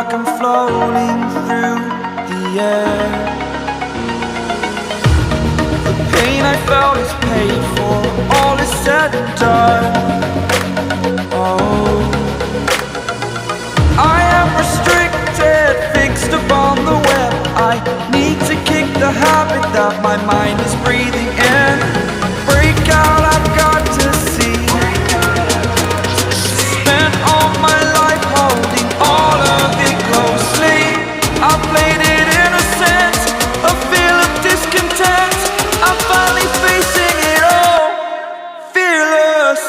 like I'm floating through the air. The pain I felt is paid for, all is said and done. Oh, I am restricted, fixed upon the web. I need to kick the habit that my mind is breathing in. Break out, I've got to see. Spent all my life holding all of it closely. I played it innocent, a feel of discontent. I'm finally facing it all, fearless.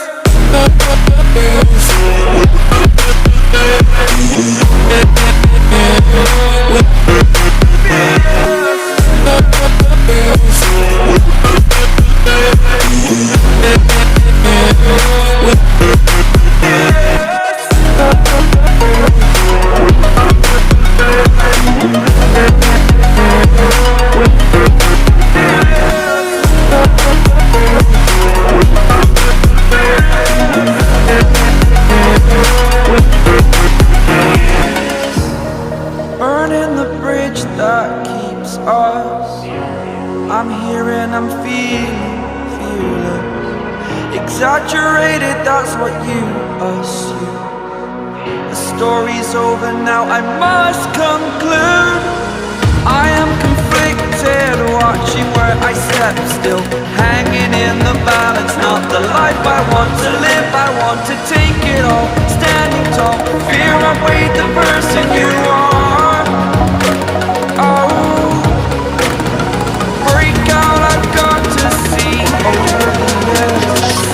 Burning the bridge that keeps us. I'm here and I'm feeling fearless. Exaggerated, that's what you assume. The story's over now, I must conclude. I am conflicted, watching where I step still, hanging in the balance. Not the life I want to live, I want to take it all. Standing tall, fear I weighed the person you are. Oh, break out, I've got to see.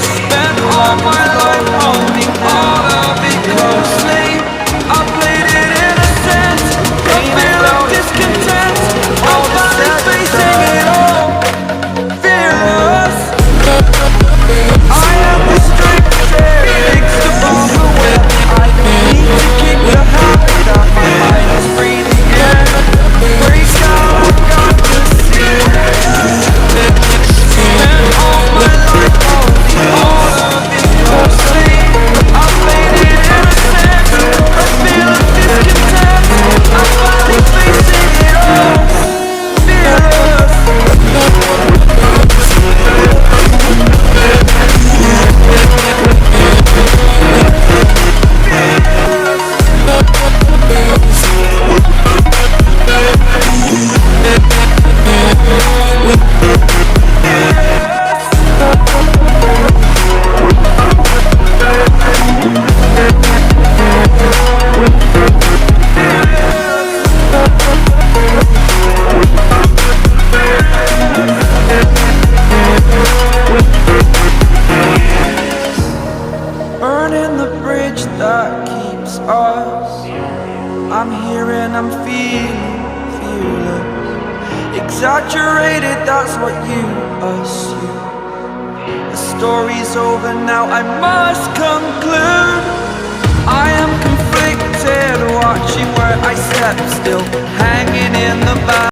Spent all my life holding all of it closely. I played it innocent, a feel of discontent. I'm finally facing it all, fearless. I am restricted, fixed upon the web. I need to kick the habit that my mind is breathing in. Break out, I've got to see. Spent all my life holding all of it closely. I played it innocent, a feel of discontent. I'm finally facing it all, fearless. Burning the bridge that keeps us. I'm here and I'm feeling fearless. Exaggerated, that's what you assume. The story's over now, I must conclude. I am conflicted, watching where I step still, hanging in the back.